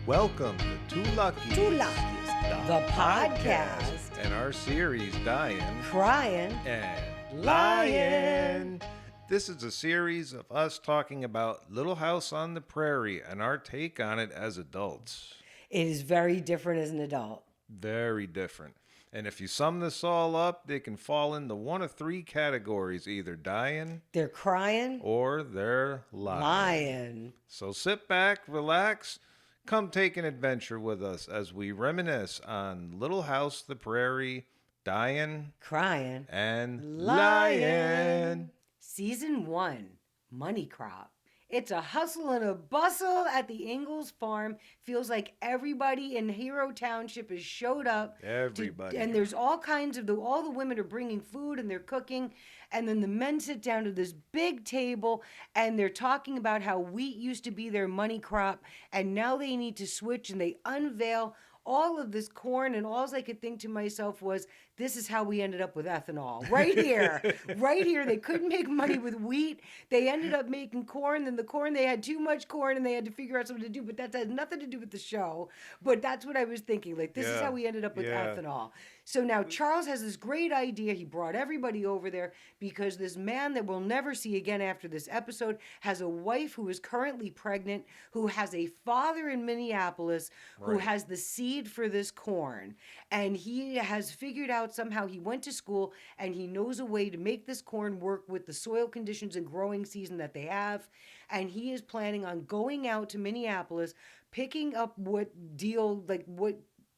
Welcome to Two Luckies, the podcast, and our series Dyin, Cryin, and Lyin. This is a series of us talking about Little House on the Prairie and our take on it as adults. It is very different as an adult. Very different. And if you sum this all up, they can fall into one of three categories, either Dyin, They're crying, or they're lying. So sit back, relax, come take an adventure with us as we reminisce on Little House the Prairie, Dyin, Cryin, and Lyin. Lyin. Season 1, Money Crop. It's a hustle and a bustle at the Ingalls farm. Feels like everybody in Hero Township has showed up. Everybody. And there's all kinds of, all the women are bringing food and they're cooking. And then the men sit down to this big table and they're talking about how wheat used to be their money crop. And now they need to switch, and they unveil all of this corn, and all I could think to myself was, this is how we ended up with ethanol. Right here. Right here. They couldn't make money with wheat. They ended up making corn. Then the corn, they had too much corn and they had to figure out something to do. But that has nothing to do with the show. But that's what I was thinking. Like, this is how we ended up with ethanol. So now Charles has this great idea. He brought everybody over there because this man that we'll never see again after this episode has a wife who is currently pregnant, who has a father in Minneapolis who has the seed for this corn, and he has figured out somehow, he went to school and he knows a way to make this corn work with the soil conditions and growing season that they have, and he is planning on going out to Minneapolis, picking up what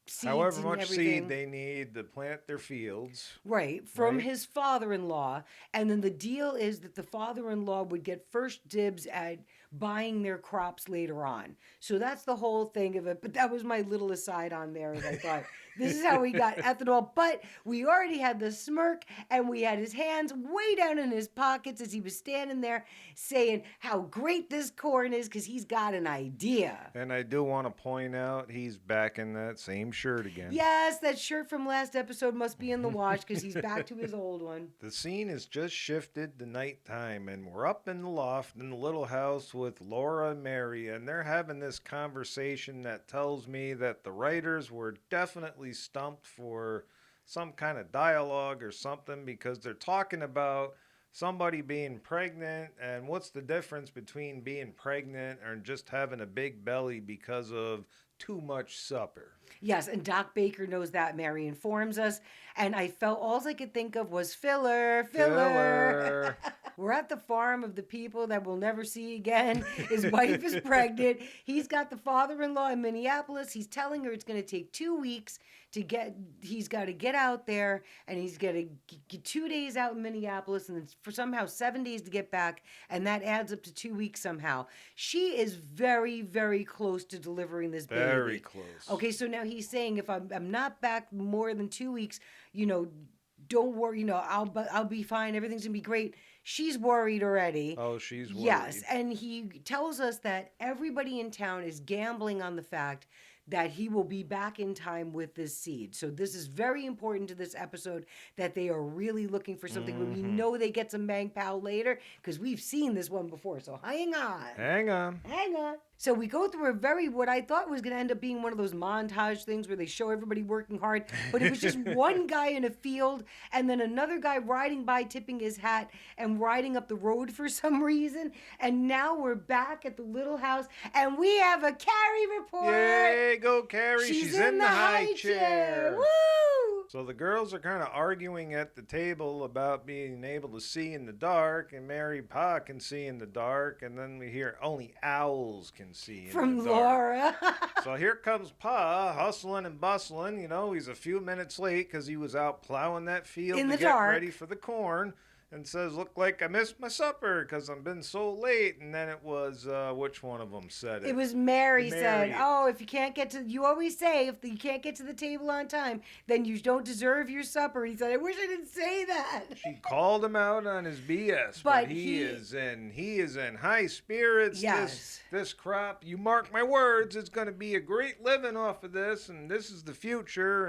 seeds however much everything. seed they need to plant their fields. Right, from his father-in-law. And then the deal is that the father-in-law would get first dibs at buying their crops later on. So that's the whole thing of it. But that was my little aside on there. As I thought, this is how we got ethanol. But we already had the smirk, and we had his hands way down in his pockets as he was standing there saying how great this corn is because he's got an idea. And I do want to point out, he's back in that same shirt again. Yes, that shirt from last episode must be in the wash because he's back to his old one. The scene has just shifted to nighttime, and we're up in the loft in the little house with Laura and Mary, and they're having this conversation that tells me that the writers were definitely stumped for some kind of dialogue or something, because they're talking about somebody being pregnant, and what's the difference between being pregnant and just having a big belly because of too much supper. Yes, and Doc Baker knows that. Mary informs us. And I felt all I could think of was filler. We're at the farm of the people that we'll never see again. His wife is pregnant. He's got the father-in-law in Minneapolis. He's telling her it's going to take 2 weeks to he's got to get out there, and he's got to get 2 days out in Minneapolis, and then for somehow 7 days to get back, and that adds up to 2 weeks somehow. She is very, very close to delivering this baby. Very close. Okay, so now he's saying, if I'm not back more than 2 weeks, don't worry, I'll be fine. Everything's going to be great. She's worried already. Oh, she's worried. Yes, and he tells us that everybody in town is gambling on the fact that he will be back in time with this seed. So this is very important to this episode, that they are really looking for something. But we know they get some Mang Pao later because we've seen this one before. So hang on. So we go through what I thought was going to end up being one of those montage things where they show everybody working hard, but it was just one guy in a field and then another guy riding by tipping his hat and riding up the road for some reason. And now we're back at the little house and we have a Carrie report. Yay, go Carrie. She's in the high chair. Woo! So the girls are kind of arguing at the table about being able to see in the dark, and Mary Pa can see in the dark, and then we hear only owls can see in From the dark. Laura. So here comes Pa, hustling and bustling. He's a few minutes late because he was out plowing that field In to the get dark. ready for the corn. And says, look like I missed my supper because I've been so late. And then it was, which one of them said it? It was Mary said, if you can't get to, you always say, if you can't get to the table on time, then you don't deserve your supper. He said, I wish I didn't say that. She called him out on his BS, but he is in high spirits. Yes. This crop, you mark my words, it's going to be a great living off of this, and this is the future.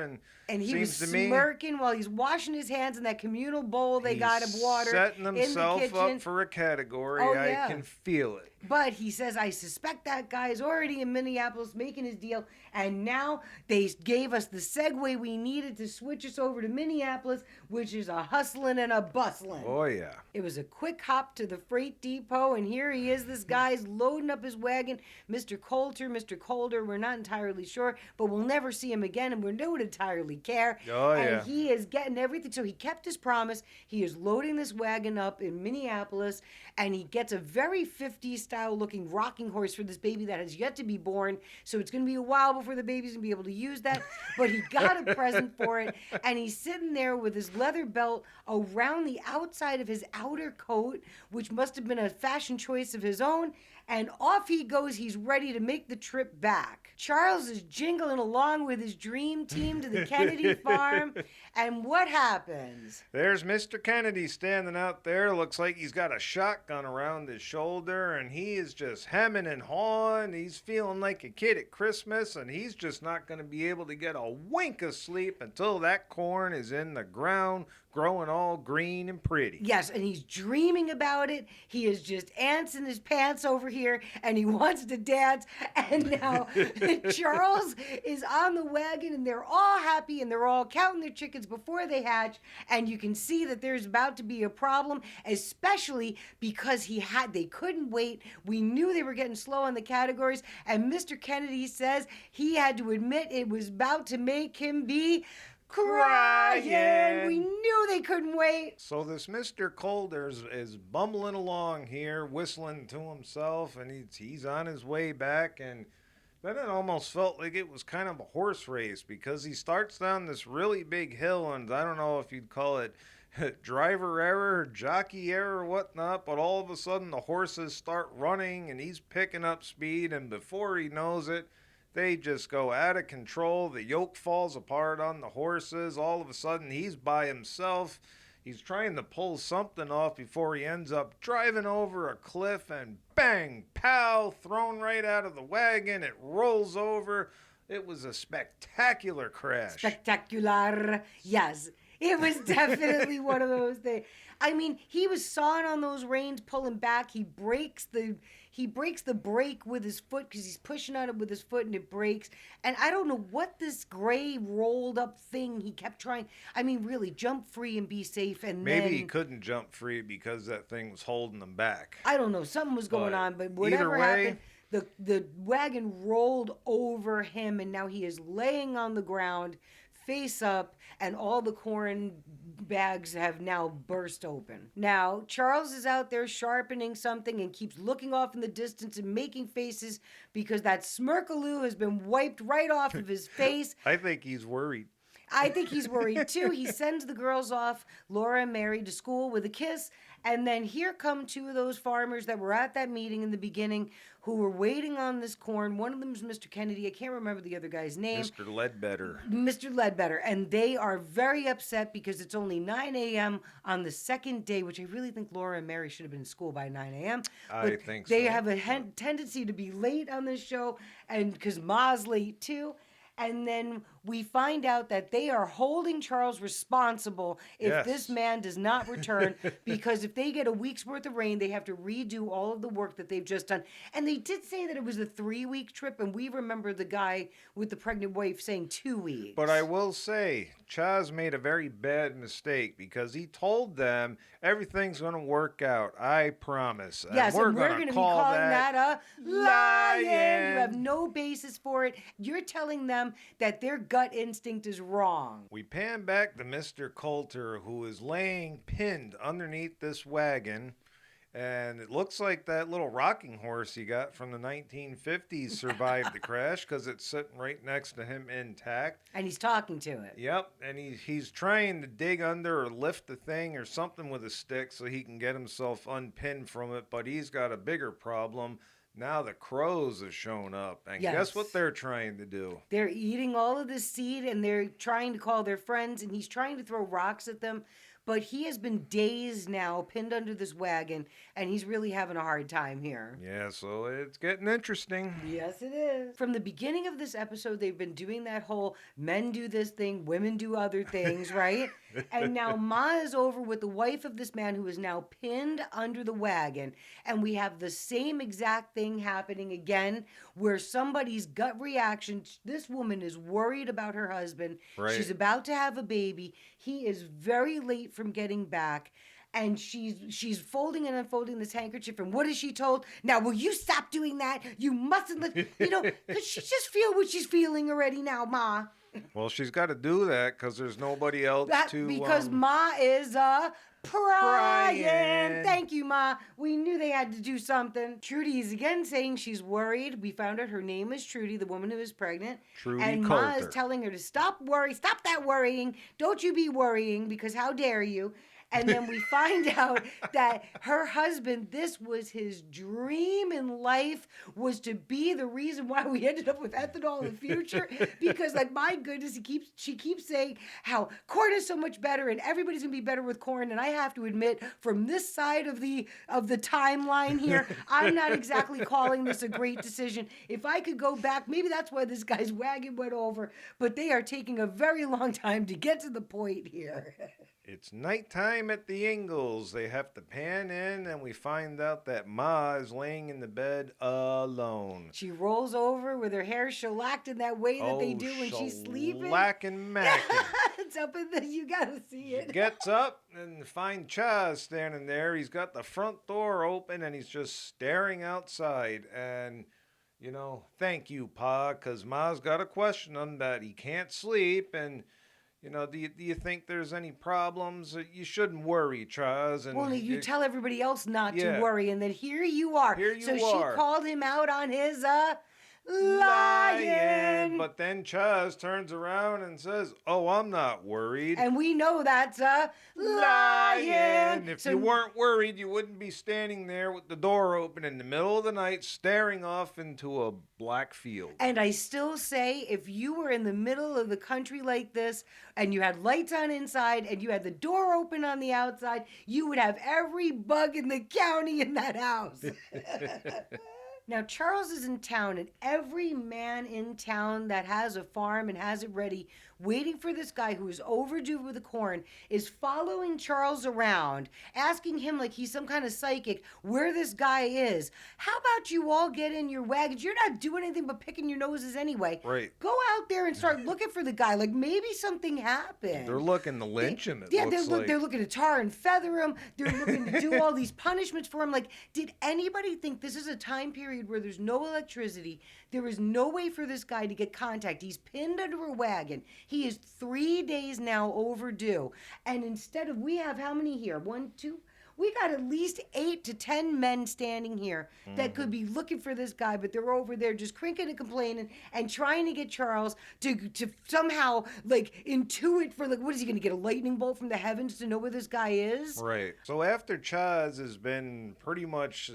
And he was smirking while he's washing his hands in that communal bowl they got of water. Setting himself in the up kitchen. for a category. Oh, I can feel it. But he says, I suspect that guy is already in Minneapolis making his deal. And now they gave us the segue we needed to switch us over to Minneapolis, which is a hustling and a bustling. Oh, yeah. It was a quick hop to the freight depot, and here he is. This guy's loading up his wagon. Mr. Coulter, Mr. Calder, we're not entirely sure, but we'll never see him again, and we don't entirely care. Oh, yeah. And he is getting everything. So he kept his promise. He is loading this wagon up in Minneapolis, and he gets a very 50s style looking rocking horse for this baby that has yet to be born. So it's going to be a while before the baby's going to be able to use that. But he got a present for it, and he's sitting there with his leather belt around the outside of his outer coat, which must have been a fashion choice of his own. And off he goes. He's ready to make the trip back. Charles is jingling along with his dream team to the Kennedy farm. And what happens? There's Mr. Kennedy standing out there. Looks like he's got a shotgun around his shoulder, and he is just hemming and hawing. He's feeling like a kid at Christmas, and he's just not going to be able to get a wink of sleep until that corn is in the ground, growing all green and pretty. Yes, and he's dreaming about it. He is just antsing his pants over here, and he wants to dance. And now Charles is on the wagon, and they're all happy, and they're all counting their chickens before they hatch. And you can see that there's about to be a problem, especially because they couldn't wait. We knew they were getting slow on the categories, and Mr. Kennedy says he had to admit it was about to make him be crying. We knew they couldn't wait. So this Mr. Calder is bumbling along here, whistling to himself, and he's on his way back. And then it almost felt like it was kind of a horse race, because he starts down this really big hill, and I don't know if you'd call it driver error, jockey error, or whatnot, but all of a sudden the horses start running, and he's picking up speed, and before he knows it, they just go out of control. The yoke falls apart on the horses. All of a sudden, he's by himself. He's trying to pull something off before he ends up driving over a cliff, and bang, pow, thrown right out of the wagon. It rolls over. It was a spectacular crash. Spectacular. Yes. It was definitely one of those things. I mean, he was sawing on those reins, pulling back. He breaks the brake with his foot because he's pushing on it with his foot, and it breaks. And I don't know what this gray rolled up thing he kept trying. I mean, really, jump free and be safe. And maybe he couldn't jump free because that thing was holding him back. I don't know. Something was going on, but whatever happened, the wagon rolled over him, and now he is laying on the ground, face up, and all the corn bags have now burst open. Now, Charles is out there sharpening something and keeps looking off in the distance and making faces because that smirkaloo has been wiped right off of his face. I think he's worried. I think he's worried too. He sends the girls off, Laura and Mary, to school with a kiss. And then here come two of those farmers that were at that meeting in the beginning who were waiting on this corn. One of them is Mr. Kennedy. I can't remember the other guy's name. Mr. Ledbetter. Mr. Ledbetter. And they are very upset because it's only 9 a.m. on the second day, which I really think Laura and Mary should have been in school by 9 a.m. I think so. They have a tendency to be late on this show, and because Ma's late too. And then we find out that they are holding Charles responsible if this man does not return, because if they get a week's worth of rain, they have to redo all of the work that they've just done. And they did say that it was a 3-week trip, and we remember the guy with the pregnant wife saying 2 weeks. But I will say, Chaz made a very bad mistake, because he told them everything's going to work out, I promise. Yes, and we're going to be calling that a Lyin. You have no basis for it. You're telling them that their gut instinct is wrong. We pan back to Mr. Coulter, who is laying pinned underneath this wagon, and it looks like that little rocking horse he got from the 1950s survived the crash, because it's sitting right next to him intact. And he's talking to it. Yep, and he's trying to dig under or lift the thing or something with a stick so he can get himself unpinned from it, but he's got a bigger problem. Now the crows have shown up, and guess what they're trying to do? They're eating all of the seed, and they're trying to call their friends, and he's trying to throw rocks at them, but he has been dazed now, pinned under this wagon, and he's really having a hard time here. Yeah, so it's getting interesting. Yes, it is. From the beginning of this episode, they've been doing that whole men do this thing, women do other things, right? And now Ma is over with the wife of this man who is now pinned under the wagon. And we have the same exact thing happening again, where somebody's gut reaction. This woman is worried about her husband. Right. She's about to have a baby. He is very late from getting back. And she's folding and unfolding this handkerchief. And what is she told? Now, will you stop doing that? You mustn't let, because she just feel what she's feeling already now, Ma. Well, she's got to do that because there's nobody else to. Because Ma is Cryin. Cryin. Thank you, Ma. We knew they had to do something. Trudy is again saying she's worried. We found out her name is Trudy, the woman who is pregnant. Trudy and Ma is Coulter. telling her to stop that worrying. Don't you be worrying, because how dare you? And then we find out that her husband, this was his dream in life, was to be the reason why we ended up with ethanol in the future. Because, like, my goodness, she keeps saying how corn is so much better and everybody's gonna be better with corn. And I have to admit, from this side of the timeline here, I'm not exactly calling this a great decision. If I could go back, maybe that's why this guy's wagon went over. But they are taking a very long time to get to the point here. It's nighttime at the Ingalls. They have to pan in, and we find out that Ma is laying in the bed alone. She rolls over with her hair shellacked in that way that they do when she's sleeping. Shellacking macking. It's up in the, you gotta see it. She gets up and find Chaz standing there. He's got the front door open, and he's just staring outside. And, thank you, Pa, because Ma's got a question on that. He can't sleep, and... do you think there's any problems? You shouldn't worry, Chaz. And well, you tell everybody else not to worry, and then here you are. So she called him out on his Lyin. But then Chaz turns around and says, "Oh, I'm not worried." And we know that's Lyin. If you weren't worried, you wouldn't be standing there with the door open in the middle of the night, staring off into a black field. And I still say, if you were in the middle of the country like this, and you had lights on inside, and you had the door open on the outside, you would have every bug in the county in that house. Now, Charles is in town, and every man in town that has a farm and has it ready, waiting for this guy who is overdue with the corn, is following Charles around, asking him like he's some kind of psychic where this guy is. How about you all get in your wagons? You're not doing anything but picking your noses anyway. Right. Go out there and start looking for the guy. Like, maybe something happened. They're looking to lynch him, they're looking to tar and feather him. They're looking to do all these punishments for him. Like, did anybody think this is a time period where there's no electricity? There is no way for this guy to get contact. He's pinned under a wagon. He is 3 days now overdue. And instead of, we have how many here? 1, 2, we got at least 8 to 10 men standing here that could be looking for this guy, but they're over there just crinking and complaining and trying to get Charles to somehow like intuit for like, what is he going to get, a lightning bolt from the heavens to know where this guy is? Right. So after Chaz has been pretty much,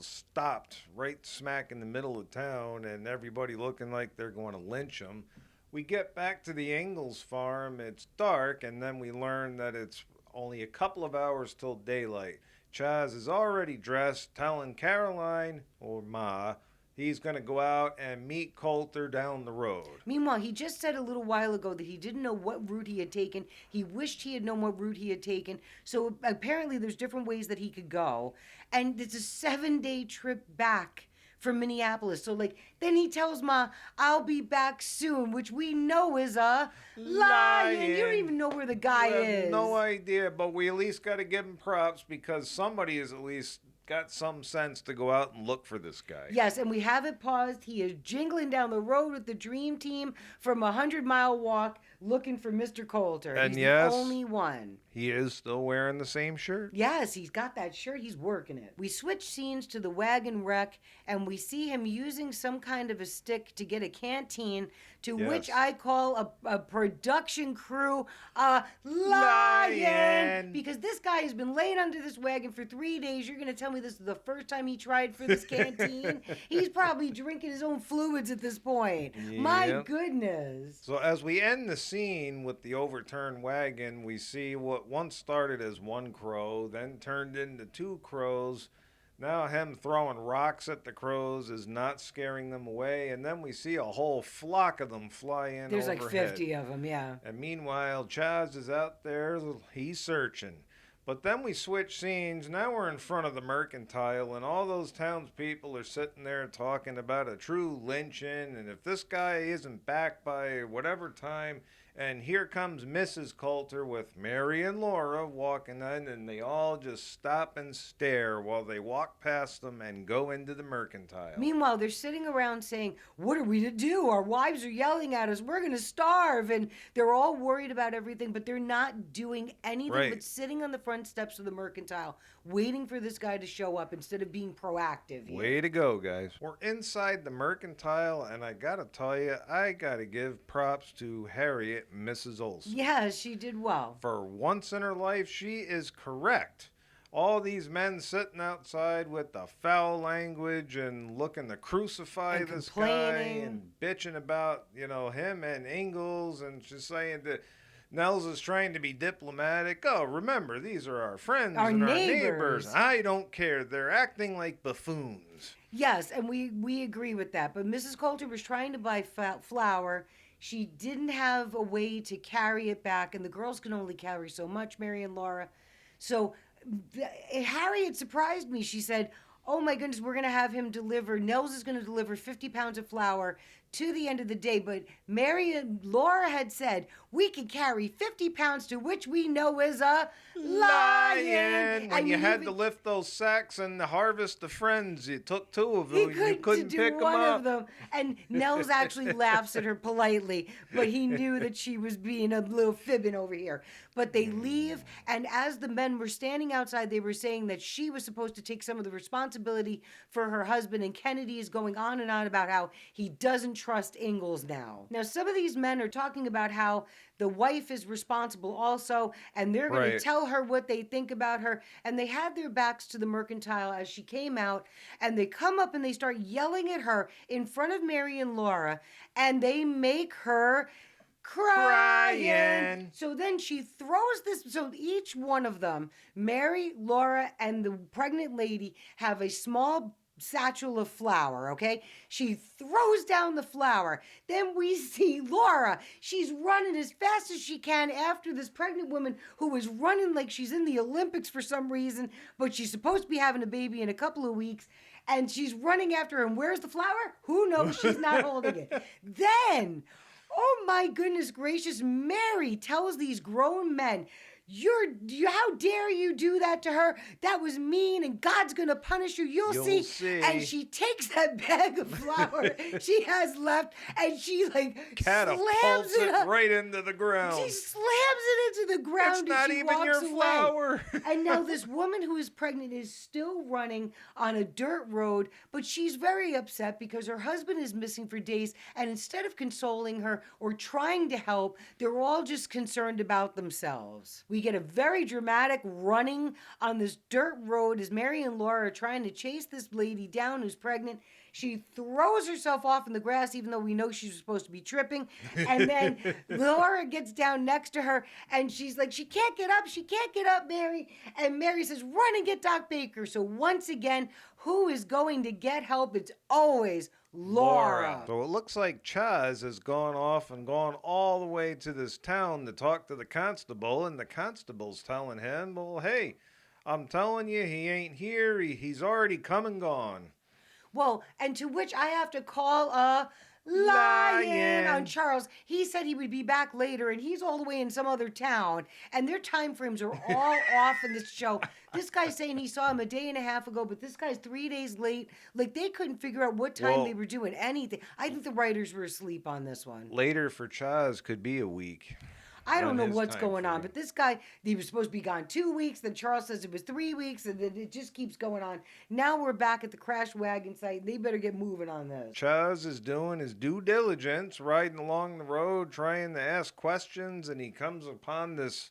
stopped right smack in the middle of town and everybody looking like they're going to lynch him, we get back to the Ingalls farm. It's dark, and then we learn that it's only a couple of hours till daylight. Chaz is already dressed, telling Caroline, or Ma, he's going to go out and meet Coulter down the road. Meanwhile, he just said a little while ago that he didn't know what route he had taken. He wished he had known what route he had taken. So apparently there's different ways that he could go. And it's a 7-day trip back from Minneapolis. So, like, then he tells Ma, I'll be back soon, which we know is a Lyin. You don't even know where the guy is. No idea, but we at least got to give him props because somebody has at least got some sense to go out and look for this guy. Yes, and we have it paused. He is jingling down the road with the dream team from a 100-mile walk looking for Mr. Coulter. And he's yes, the only one. He is still wearing the same shirt. Yes, he's got that shirt. He's working it. We switch scenes to the wagon wreck, and we see him using some kind of a stick to get a canteen, to which I call a production crew Lyin. Because this guy has been laying under this wagon for 3 days. You're going to tell me this is the first time he tried for this canteen? He's probably drinking his own fluids at this point. Yep. My goodness. So as we end the scene with the overturned wagon, we see what once started as one crow, then turned into 2 crows, Now him throwing rocks at the crows is not scaring them away, and then we see a whole flock of them fly in There's like overhead. 50 of them, yeah. And meanwhile, Chaz is out there, he's searching. But then we switch scenes. Now we're in front of the mercantile, and all those townspeople are sitting there talking about a true lynching. And if this guy isn't back by whatever time, and here comes Mrs. Coulter with Mary and Laura walking in, and they all just stop and stare while they walk past them and go into the mercantile. Meanwhile, they're sitting around saying, "What are we to do? Our wives are yelling at us. We're going to starve." And they're all worried about everything, but they're not doing anything Right. but sitting on the front steps of the mercantile, waiting for this guy to show up instead of being proactive. Here. Way to go, guys. We're inside the mercantile, and I gotta tell you, I gotta give props to Harriet, Mrs. Olson. Yeah, she did well. For once in her life, she is correct. All these men sitting outside with the foul language and looking to crucify And this complaining. guy and bitching about, him and Ingalls, and just saying that Nels is trying to be diplomatic. Oh, remember, these are our friends Our and neighbors. our neighbors. I don't care. They're acting like buffoons. Yes, and we agree with that. But Mrs. Coulter was trying to buy flour. She didn't have a way to carry it back, and the girls can only carry so much, Mary and Laura. So Harriet surprised me. She said, "Oh my goodness, we're going to have him deliver. Nels is going to deliver 50 pounds of flour to the end of the day." But Mary and Laura had said, "We can carry 50 pounds to which we know is a lion." When And you had even- to lift those sacks and harvest the friends, it took two of He them. You couldn't do pick them one up. of them. And Nels actually laughs at her politely, but he knew that she was being a little fibbing over here. But they leave, and as the men were standing outside, they were saying that she was supposed to take some of the responsibility for her husband, and Kennedy is going on and on about how he doesn't trust Ingalls now. Now, some of these men are talking about how the wife is responsible also, and they're going to Right. tell her what they think about her, and they had their backs to the mercantile as she came out, and they come up and they start yelling at her in front of Mary and Laura, and they make her crying. So then she throws this. So each one of them, Mary, Laura, and the pregnant lady, have a small satchel of flour, okay? She throws down the flour. Then we see Laura. She's running as fast as she can after this pregnant woman who is running like she's in the Olympics for some reason, but she's supposed to be having a baby in a couple of weeks. And she's running after her. And where's the flour? Who knows? She's not holding it. Then, oh my goodness gracious, Mary tells these grown men, how dare you do that to her? That was mean, and God's gonna punish you. You'll see. And she takes that bag of flour she has left, and she Catapults slams it up. right into the ground. She slams it into the ground. It's not and she even your walks away. flour. And now this woman who is pregnant is still running on a dirt road, but she's very upset because her husband is missing for days, and instead of consoling her or trying to help, they're all just concerned about themselves. We get a very dramatic running on this dirt road as Mary and Laura are trying to chase this lady down who's pregnant. She throws herself off in the grass, even though we know she's supposed to be tripping. And then Laura gets down next to her, and she's like, "She can't get up, Mary." And Mary says, "Run and get Doc Baker." So once again, who is going to get help? It's always Laura. So it looks like Chaz has gone off and gone all the way to this town to talk to the constable, and the constable's telling him, "Well, hey, I'm telling you, he ain't here. He's already come and gone." Well, and to which I have to call a Lyin on Charles. He said he would be back later, and he's all the way in some other town, and their time frames are all off in this show. This guy's saying he saw him a day and a half ago, but this guy's 3 days late. Like, they couldn't figure out what time they were doing anything. I think the writers were asleep on this one. Later for Chaz could be a week. I don't on know his what's time going on, frame. but this guy, he was supposed to be gone 2 weeks, then Charles says it was 3 weeks, and then it just keeps going on. Now we're back at the crash wagon site. They better get moving on this. Chaz is doing his due diligence, riding along the road, trying to ask questions, and he comes upon this,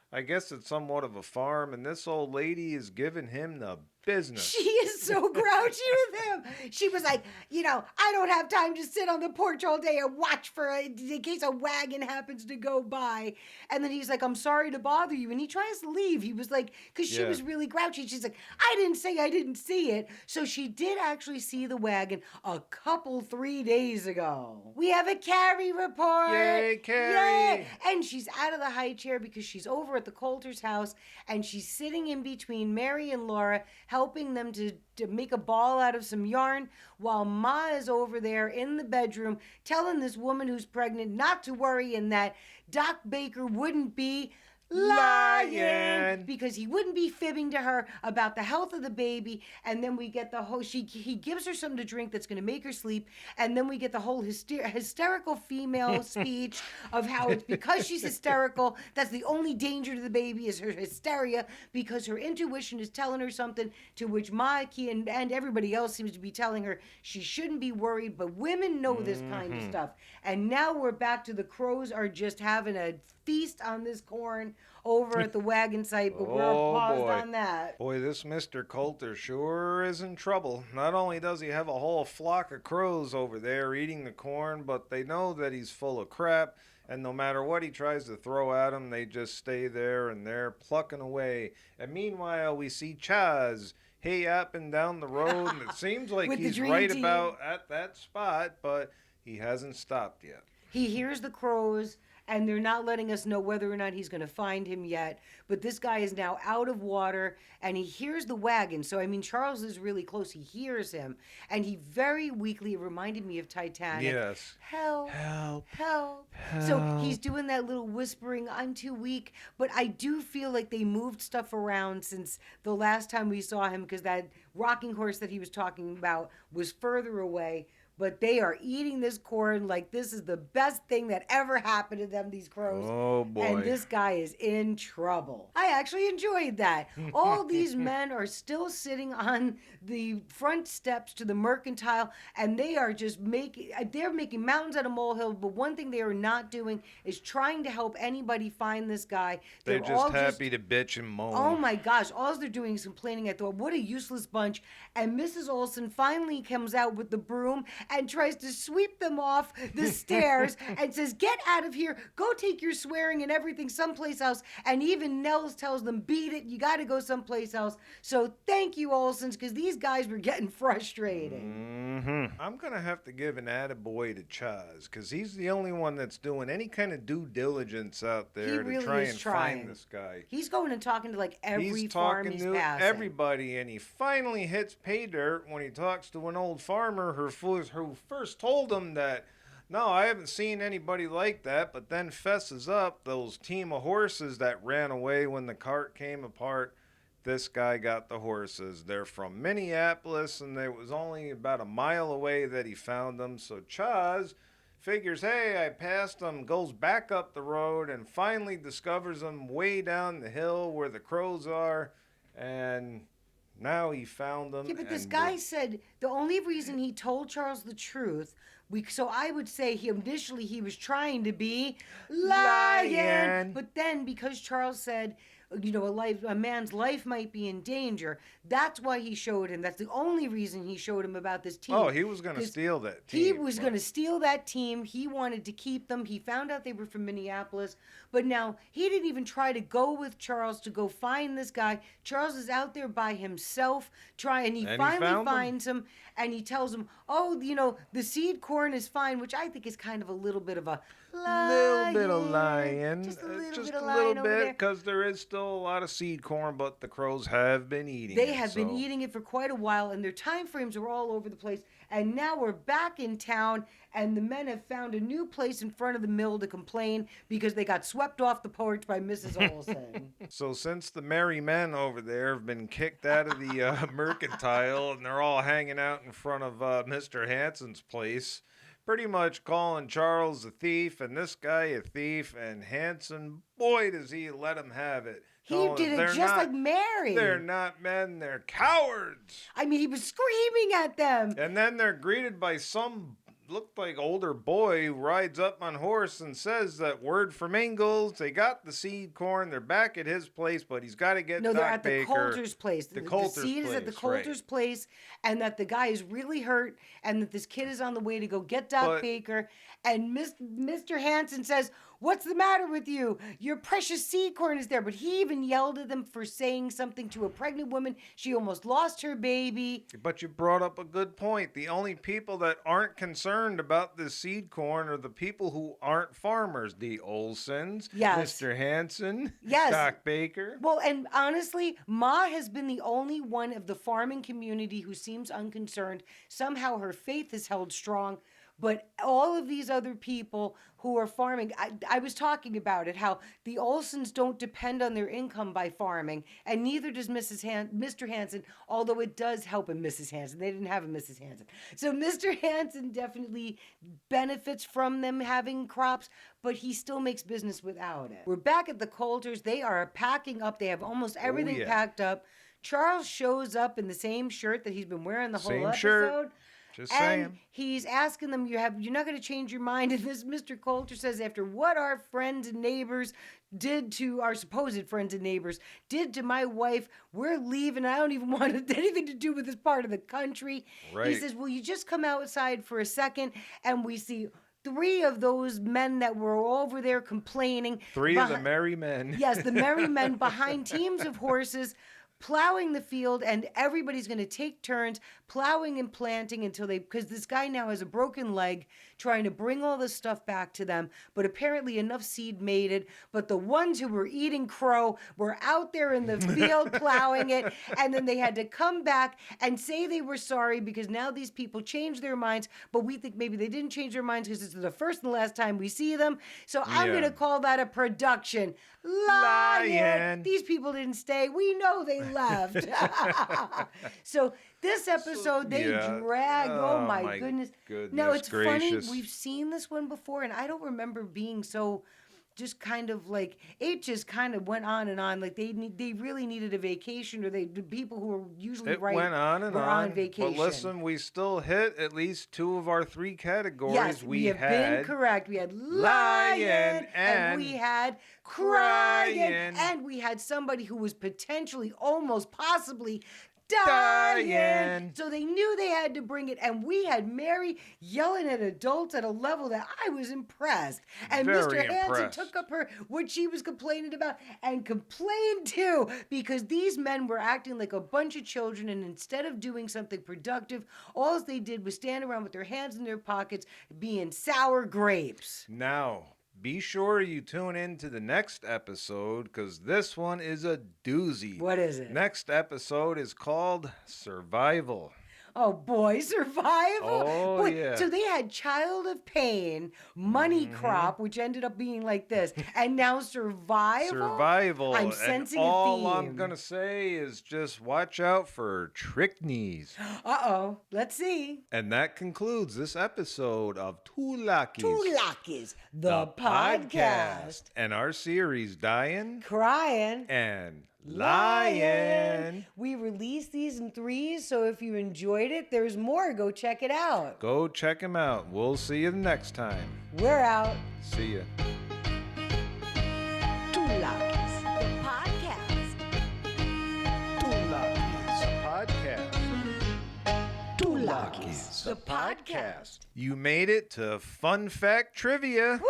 I guess it's somewhat of a farm, and this old lady is giving him the business. She is so grouchy with him. She was like, I don't have time to sit on the porch all day and watch in case a wagon happens to go by. And then he's like, I'm sorry to bother you. And he tries to leave. He was like, because she was really grouchy. She's like, I didn't say I didn't see it. So she did actually see the wagon a couple 3 days ago. We have a Carrie report. Yay, Carrie. Yay. And she's out of the high chair because she's over at the Coulter's house and she's sitting in between Mary and Laura, helping them to make a ball out of some yarn while Ma is over there in the bedroom telling this woman who's pregnant not to worry and that Doc Baker wouldn't be lying because he wouldn't be fibbing to her about the health of the baby. And then we get the whole he gives her something to drink that's going to make her sleep, and then we get the whole hysterical female speech of how it's because she's hysterical, that's the only danger to the baby is her hysteria, because her intuition is telling her something to which Mikey and everybody else seems to be telling her she shouldn't be worried. But women know this kind of stuff. And now we're back to the crows are just having a feast on this corn over at the wagon site, but we're paused on that. Boy, this Mr. Coulter sure is in trouble. Not only does he have a whole flock of crows over there eating the corn, but they know that he's full of crap, and no matter what he tries to throw at them, they just stay there and they're plucking away. And meanwhile, we see Chaz up and down the road, and it seems like he's right about at that spot, but he hasn't stopped yet. He hears the crows, and they're not letting us know whether or not he's going to find him yet. But this guy is now out of water, and he hears the wagon. So, I mean, Charles is really close. He hears him, and he very weakly, it reminded me of Titanic. Yes. Help, help, help. help. So he's doing that little whispering, I'm too weak. But I do feel like they moved stuff around since the last time we saw him, because that rocking horse that he was talking about was further away. But they are eating this corn like this is the best thing that ever happened to them, these crows. Oh, boy. And this guy is in trouble. I actually enjoyed that. All these men are still sitting on the front steps to the mercantile, and they are just making mountains out of molehills, but one thing they are not doing is trying to help anybody find this guy. They're just happy to bitch and moan. Oh, my gosh. All they're doing is complaining. I thought, what a useless bunch. And Mrs. Olson finally comes out with the broom and tries to sweep them off the stairs and says, get out of here, go take your swearing and everything someplace else. And even Nels tells them, beat it, you got to go someplace else. So thank you, Olsons, because these guys were getting frustrated. I'm going to have to give an attaboy to Chaz, because he's the only one that's doing any kind of due diligence out there to try and find this guy. He's going and talking to like every farm he's passing. He's talking to everybody, and he finally hits pay dirt when he talks to an old farmer who first told him that, no, I haven't seen anybody like that, but then fesses up those team of horses that ran away when the cart came apart. This guy got the horses. They're from Minneapolis, and it was only about a mile away that he found them. So Chaz figures, hey, I passed them, goes back up the road, and finally discovers them way down the hill where the crows are, and now he found them. Yeah, but this guy said the only reason he told Charles the truth, so I would say initially he was trying to be lying. But then because Charles said, a man's life might be in danger, that's why he showed him. That's the only reason he showed him about this team. Oh, he was going to steal that team. He was going to steal that team. He wanted to keep them. He found out they were from Minneapolis. But now he didn't even try to go with Charles to go find this guy. Charles is out there by himself and he finally finds him. And he tells him, oh, the seed corn is fine, which I think is kind of a little bit of a little bit of lying. Just a little bit, because there is still a lot of seed corn, but the crows have been eating it. They have been eating it for quite a while, and their time frames are all over the place. And now we're back in town, and the men have found a new place in front of the mill to complain because they got swept off the porch by Mrs. Olson. So since the merry men over there have been kicked out of the mercantile, and they're all hanging out in front of Mr. Hanson's place, pretty much calling Charles a thief and this guy a thief, and Hanson, boy, does he let him have it. He did it just like Mary. They're not men, they're cowards. I mean, he was screaming at them. And then they're greeted by some looked like older boy who rides up on horse and says that word from Ingalls. They got the seed corn. They're back at his place, but he's got to get No, they're Doc at the Baker. Coulter's place. The The Coulter's seed is at the place, Coulter's right. place, and that the guy is really hurt, and that this kid is on the way to go get Doc But- Baker. And Mr. Hanson says, "What's the matter with you? Your precious seed corn is there." But he even yelled at them for saying something to a pregnant woman. She almost lost her baby. But you brought up a good point. The only people that aren't concerned about this seed corn are the people who aren't farmers. The Olsons, Yes. Mr. Hanson, Yes. Doc Baker. Well, and honestly, Ma has been the only one of the farming community who seems unconcerned. Somehow her faith is held strong. But all of these other people who are farming, I was talking about it, how the Olsons don't depend on their income by farming, and neither does Mr. Hanson, although it does help him, Mrs. Hanson. They didn't have a Mrs. Hanson. So Mr. Hanson definitely benefits from them having crops, but he still makes business without it. We're back at the Coulters. They are packing up. They have almost everything yeah. packed up. Charles shows up in the same shirt that he's been wearing the whole Same episode. shirt. Just And saying. he's asking them, you're not going to change your mind. And this Mr. Coulter says, after what our friends and neighbors did to our supposed friends and neighbors, did to my wife, we're leaving. I don't even want anything to do with this part of the country. He Right. says, will you just come outside for a second? And we see 3 of those men that were over there complaining. 3 of the merry men. Yes, the merry men behind teams of horses plowing the field, and everybody's going to take turns plowing and planting until because this guy now has a broken leg trying to bring all this stuff back to them, but apparently enough seed made it. But the ones who were eating crow were out there in the field plowing it, and then they had to come back and say they were sorry because now these people changed their minds, but we think maybe they didn't change their minds because it's the first and last time we see them. So I'm Yeah. going to call that a production. Lyin. Lyin. These people didn't stay. We know they left. So this episode, they Yeah. dragged. Oh, Oh, my my goodness. goodness Now, it's gracious. funny. We've seen this one before, and I don't remember being so just kind of like, it just kind of went on and on. Like they really needed a vacation, or the people who were usually It right went on and were on. on vacation. But listen, we still hit at least 2 of our 3 categories. Yes, we have been had correct. We had Lyin Lyin, and and we had Cryin. Cryin, and we had somebody who was potentially, almost possibly Dyin. Dyin. So they knew they had to bring it, and we had Mary yelling at adults at a level that I was impressed. And Very Mr. Hanson impressed. took up what she was complaining about and complained too, because these men were acting like a bunch of children, and instead of doing something productive, all they did was stand around with their hands in their pockets being sour grapes. Now, be sure you tune in to the next episode because this one is a doozy. What is it? Next episode is called Survival. Oh boy, survival. Oh, Boy, yeah. So they had Child of Pain, Money Crop, which ended up being like this, and now Survival. Survival. I'm And sensing all a I'm theme. going to say is just watch out for trick knees. Uh-oh. Let's see. And that concludes this episode of Two Lockies, Two Lockies, the podcast. and our series Dyin Cryin. and Lyin. Lyin. We released these in 3s, so if you enjoyed it, there's more. Go check it out. Go check them out. We'll see you next time. We're out. See ya. Two Lockies, the podcast. Two Lockies podcast. Two Lockies, the podcast. You made it to Fun Fact Trivia. Woohoo!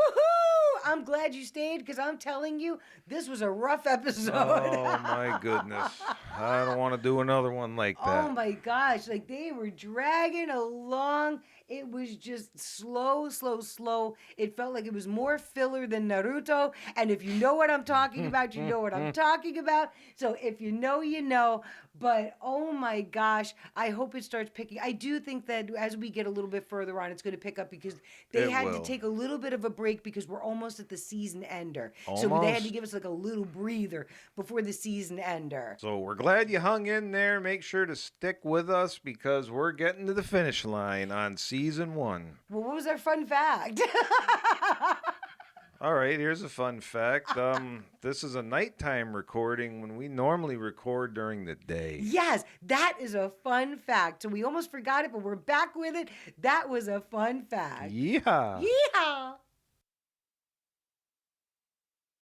I'm glad you stayed because I'm telling you, this was a rough episode. Oh my goodness. I don't want to do another one like that. Oh my gosh, like they were dragging along. It was just slow, slow, slow. It felt like it was more filler than Naruto. And if you know what I'm talking about, you know what I'm talking about. So if you know, you know. But oh my gosh, I hope it starts picking. I do think that as we get a little bit further on, it's going to pick up because they It had will. to take a little bit of a break because we're almost at the season ender. So they had to Almost. give us like a little breather before the season ender. So we're glad you hung in there. Make sure to stick with us because we're getting to the finish line on season 1. Well, what was our fun fact? All right, here's a fun fact. This is a nighttime recording when we normally record during the day. Yes, that is a fun fact. So we almost forgot it, but we're back with it. That was a fun fact. Yeah. Yeehaw!